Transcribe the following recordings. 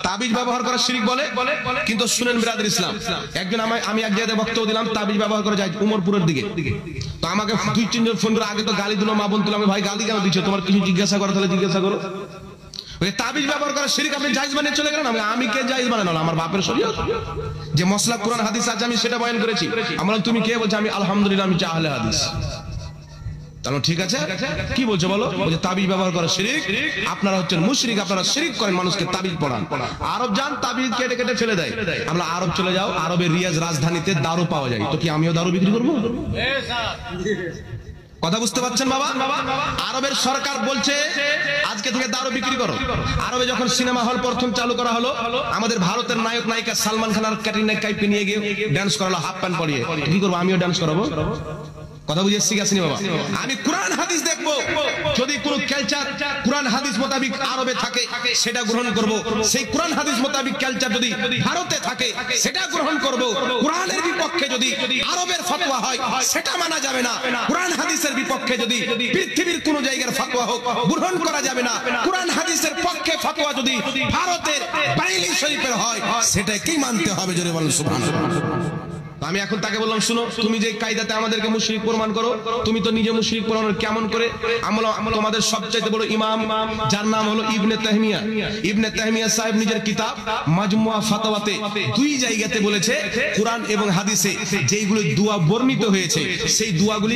তাবিজ ব্যবহার করা শিরক বলে। কিন্তু শুনেন বিরাদর ইসলাম, একজন আমি এক জায়গায় বক্তব্য দিলাম তাবিজ ব্যবহার করা যায় উমরপুরের দিকে। তো আমাকে 2-3 জন ফোন করে, আগে তো গালি দিল মা বোন তুলো, আমি ভাই গালি কেন দিচ্ছ, তোমার কিছু জিজ্ঞাসা করো, তাহলে জিজ্ঞাসা করো। তাবিজ ব্যবহার করা শিরক, আপনি জায়েজ বানিয়ে চলে গেলেন। আমি কে জায়েজ বানানো? আমার বাপের শরীয়ত যে মসলা কোরআন হাদিস আছে আমি সেটা বয়ান করেছি। আমরা তুমি কে বলছো? আমি আলহামদুলিল্লাহ আমি আহলে হাদিস। তাহলে ঠিক আছে, কি বলছো বলো? বলছে তাবিজ ব্যবহার করা শিরক, আপনারা হচ্ছেন মুশরিক, আপনারা শিরক করেন, মানুষকে তাবিজ পড়ান। আরব যান, তাবিজ কেটে কেটে ফেলে দেয়। আমরা আরব চলে যাও, আরবের রিয়াজ রাজধানীতে দারু পাওয়া যায়, তো কি আমিও দারু বিক্রি করবো? কথা বুঝতে পারছেন বাবা? আরবের সরকার বলছে আজকে থেকে দারু বিক্রি করো। আরবে যখন সিনেমা হল প্রথম চালু করা হলো, আমাদের ভারতের নায়ক নায়িকা সালমান খান আর ক্যাটরিনা কাইফকে নিয়ে গিয়ে ডান্স করালো হাফ প্যান্ট পরিয়ে। কি করবো? আমিও ডান্স করাবো। কথা বুঝে শিখেছি বাবা। আমি কোরআন হাদিস দেখবো, যদি কোনো কালচার কোরআন হাদিস মোতাবেক আরবে থাকে সেটা গ্রহণ করব। সেই কোরআন হাদিস মোতাবেক কালচার যদি ভারতে থাকে সেটা গ্রহণ করব। কোরআনের বিপক্ষে যদি আরবের ফতোয়া হয় সেটা মানা যাবে না। কোরআন হাদিসের বিপক্ষে যদি পৃথিবীর কোন জায়গার ফতোয়া হোক গ্রহণ করা যাবে না। কোরআন হাদিসের পক্ষে ফতোয়া যদি ভারতের বাইলি শরীফের হয় সেটাকেই মানতে হবে। জোরে বলেন সুবহানাল্লাহ। আমি এখন তাকে বললাম, শুনো, তুমি যে কায়দাতে আমাদেরকে মুশরিক প্রমাণ করো, তুমি তো নিজে মুশরিক প্রমাণ কেমন করে? আমরা আমাদের সবচেয়ে বড় ইমাম যার নাম হলো ইবনে তাহমিয়া। ইবনে তাহমিয়া সাহেব নিজের কিতাব মাজমুয়া ফাতাওয়াতে 2 জায়গাতে বলেছে কোরআন এবং হাদিসে যেইগুলো দোয়া বর্ণিত হয়েছে সেই দোয়াগুলি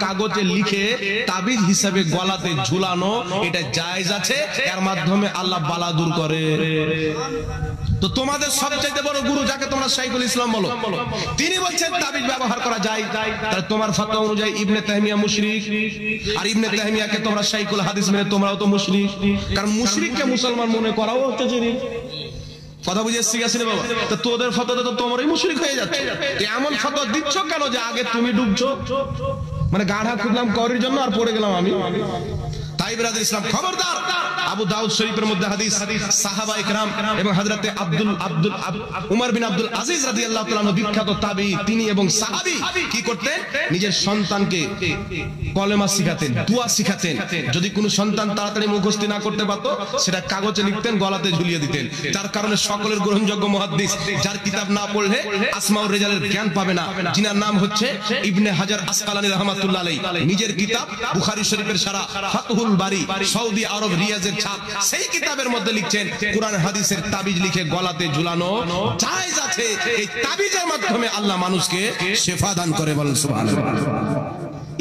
কাগজে লিখে তাবিজ হিসাবে গলাতে ঝুলানো এটা জায়েজ আছে, এর মাধ্যমে আল্লাহ বালা দূর করে। তো তোমাদের সবচেয়ে বড় গুরু যাকে তোমরা শাইখুল ইসলাম বলো, তিনি বলছেন তাবিজ ব্যবহার করা যায়। তাহলে তোমার ফতোয়া অনুযায়ী ইবনে তাহমিয়া মুশরিক, আর ইবনে তাহমিয়াকে তোমরা শাইখুল হাদিস মেনে তোমরাও তো মুশরিক। কারণ মুশরিককে মুসলমান মনে করাও হচ্ছে শিরক। কথা বুঝে শিখেছি রে বাবা? তো তোদের ফতোয়াতে তো তোমরাই মুশরিক হয়ে যাচ্ছে। এমন ফতোয়া দিচ্ছ কেন যে আগে তুমি ডুবছো? মানে গাঢ়া খুঁজলাম করির জন্য আর পড়ে গেলাম আমি। তাই বিরাদর ইসলাম, খবরদার। আবু দাউদ শরীফের মধ্যে হাদিস, সাহাবা ইকরাম এবং হযরতে উমর বিন আব্দুল আজিজ রাদিয়াল্লাহু তাআলা বিখ্যাত তাবী, তিনি এবং সাহাবী কি করতেন? নিজের সন্তানকে কলেমা শিখাতেন, দোয়া শিখাতেন। যদি কোনো সন্তান তাড়াতাড়ি মুখস্থ না করতে পারতো সেটা কাগজে লিখতেন, গলাতে ঝুলিয়ে দিতেন। যার কারণে সকলের গ্রহণযোগ্য মুহাদ্দিস, যার কিতাব না পড়লে আসমাউর রিজালের জ্ঞান পাবে না, যিনার নাম হচ্ছে ইবনে হাজার আসকালানী রাহমাতুল্লাহ আলাইহি, নিজের কিতাব বুখারী শরীফের সারা ফাতহুল বারি, সৌদি আরব রিয়াজের ছাপ, সেই কিতাবের মধ্যে লিখছেন কোরআন হাদিসের তাবিজ লিখে গলাতে ঝুলানো জায়েজ আছে। এই তাবিজের মাধ্যমে আল্লাহ মানুষকে শিফা দান করে। বলেন সুবহানাল্লাহ।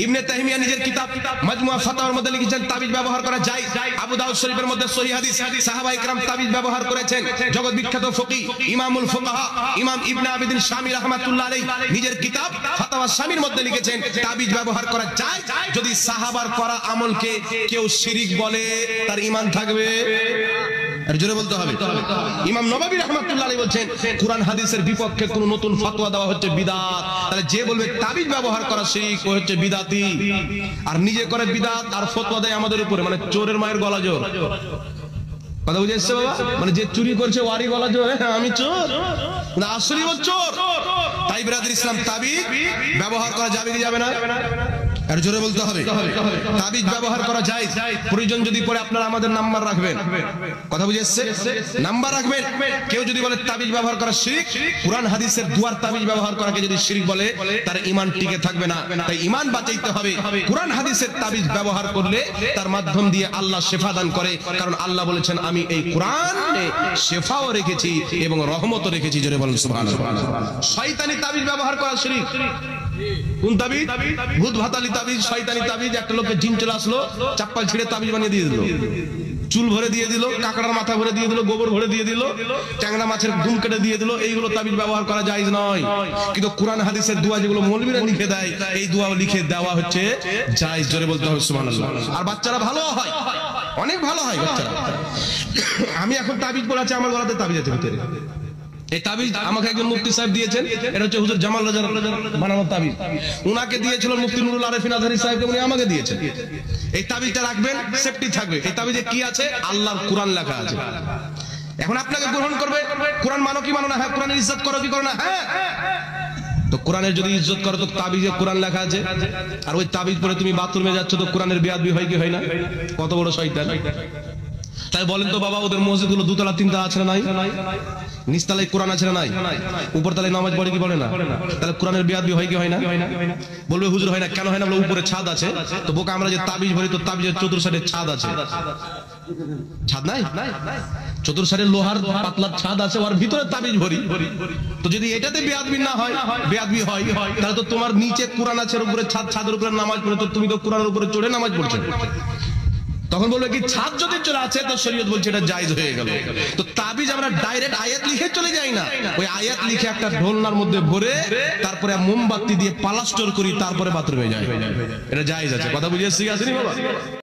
ইবনে তাহমিয়া নিজের কিতাব মাজমুয়া ফাতাওয়ার মধ্যে লিখেছেন তাবিজ ব্যবহার করা যায়। আবু দাউদ শরীফের মধ্যে সহিহ হাদিস, সাহাবা ইকরাম তাবিজ ব্যবহার করেছেন। জগৎ বিখ্যাত ফকিহ ইমামুল ফুকাহা ইমাম ইবনে আবিদিন শামী রাহমাতুল্লাহ আলাইহি নিজের কিতাব ফাতাওয়া শামীর মধ্যে লিখেছেন তাবিজ ব্যবহার করা যায়। যদি সাহাবার করা আমলকে কেউ শিরক বলে তার ঈমান থাকবে? আর জোরে বলতে হবে। ইমাম নববী রাহমাতুল্লাহ আলাইহি বলেন কুরআন হাদিসের বিপক্ষে কোন নতুন ফতোয়া দেওয়া হচ্ছে বিদআত। তাহলে যে বলবে তাবিজ ব্যবহার করা শিরক ও হচ্ছে বিদআতি, আর নিজে করে বিদআত আর ফতোয়া দেয় আমাদের উপরে, মানে চোরের মায়ের গলা জোর। কথা বুঝে এসছে বাবা? মানে যে চুরি করছে ওয়ারি গলা জোর, আমি চোর না আসলেই ও চোর। তাই বিরাদর ইসলাম, তাবিজ ব্যবহার করা যাবে কি যাবে না? আর জোরে বলতে হবে। তাবিজ ব্যবহার করা যায়, প্রয়োজন যদি পড়ে আপনারা আমাদের নাম্বার রাখবেন। কথা বুঝে এসছে? নাম্বার রাখবেন। কেউ যদি বলে তাবিজ ব্যবহার করা শিরক, কুরআন হাদিসের দুয়ার তাবিজ ব্যবহার করাকে যদি শিরক বলে তার ঈমান টিকে থাকবে না। তাই ঈমান বাঁচাইতে হবে। কুরআন হাদিসের তাবিজ ব্যবহার করলে তার মাধ্যম দিয়ে আল্লাহ শিফা দান করে। কারণ আল্লাহ বলেছেন আমি এই কুরআনে শিফাও রেখেছি এবং রহমতও রেখেছি। জোরে বলেন সুবহানাল্লাহ। শয়তানি তাবিজ ব্যবহার করা শিরক। কোন তাবিজ? ভূত ভাতালি তাবিজ, শয়তানি তাবিজ। একটা লোকের জিন চলে আসলো, চাপ্পাল ছিঁড়ে তাবিজ বানিয়ে দিয়ে দিল, চুল ভরে দিয়ে দিল, কাকড়ার মাথা ভরে দিয়ে দিল, গোবর ভরে দিয়ে দিল, ট্যাংরা মাছের ঘুম কেটে দিয়ে দিল। এইগুলো তাবিজ ব্যবহার করা জায়েজ নয়। কিন্তু কুরআন হাদিসের দোয়া যেগুলো মৌলবীরা লিখে দেয়, এই দোয়াও লিখে দেওয়া হচ্ছে জায়েজ। জোরে বলতে হবে সুবহানাল্লাহ। আর বাচ্চারা ভালো হয়, অনেক ভালো হয় বাচ্চারা। আমি এখন তাবিজ পড়াচ্ছি, আমার গলাতে তাবিজ আছে ভিতরে। এই তাবিজ আমাকে একজন মুফতি সাহেব দিয়েছেন, এটা হচ্ছে হুজুর জামাল রাজার বানানো তাবিজ। উনাকে দিয়েছিল মুফতি নুরুল আরেফিন আজহারী সাহেবকে, উনি আমাকে দিয়েছেন। এই তাবিজটা রাখবেন, সেফটি থাকবে। এই তাবিজে কি আছে? আল্লাহর কুরআন লেখা আছে। এখন আপনাকে গ্রহণ করবে, কোরআন মানো কি মানো না? হ্যাঁ। কোরআনের ইজ্জত করো কি করো না? হ্যাঁ। তো কোরআনের যদি ইজ্জত করো তো তাবিজে কোরআন লেখা আছে, আর ওই তাবিজ পরে তুমি বাথরুমে যাচ্ছ তো কোরআনের বেয়াদবি হয় কি হয় না? কত বড় শয়তান! তাই বলেন তো বাবা, ওদের মসজিদগুলো দুতলা তিনতলা আছে না নাই? নিচতলায় কোরআন আছে না নাই? উপরতলায় নামাজ পড়ে কি বলে না? তাহলে কোরআনের বেয়াদবি হয় কি হয় না? বলবে হুজুর হয় না, কেন হয় না? বলে উপরে ছাদ আছে। তো বোকা আমরা যে তাবিজ ভরি, তো তাবিজের চতুর সাইডে ছাদ আছে। ছাদ নাই? চতুর সাইডে লোহার পাতলা ছাদ আছে, ওর ভিতরে তাবিজ ভরি। তো যদি এটাতে বেয়াদবি না হয়, বেয়াদবি হয়, তাহলে তো তোমার নিচে কোরআন আছে, উপরে ছাদ, ছাদের উপরে নামাজ পড়ে, তো তুমি তো কোরআনের উপরে চড়ে নামাজ পড়ছো। তখন বলবে কি ছাদ যদি চলে আছে তো শরীয়ত বলছে এটা জায়েজ হয়ে গেল। তো তাবিজ আমরা ডাইরেক্ট আয়াত লিখে চলে যাই না, ওই আয়াত লিখে একটা ঢোলনার মধ্যে ভরে তারপরে মোমবাতি দিয়ে প্লাস্টার করি, তারপরে বাথরুমে যাই। এটা জায়েজ আছে। কথা বুঝিয়ে শিখে আসেনি বাবা?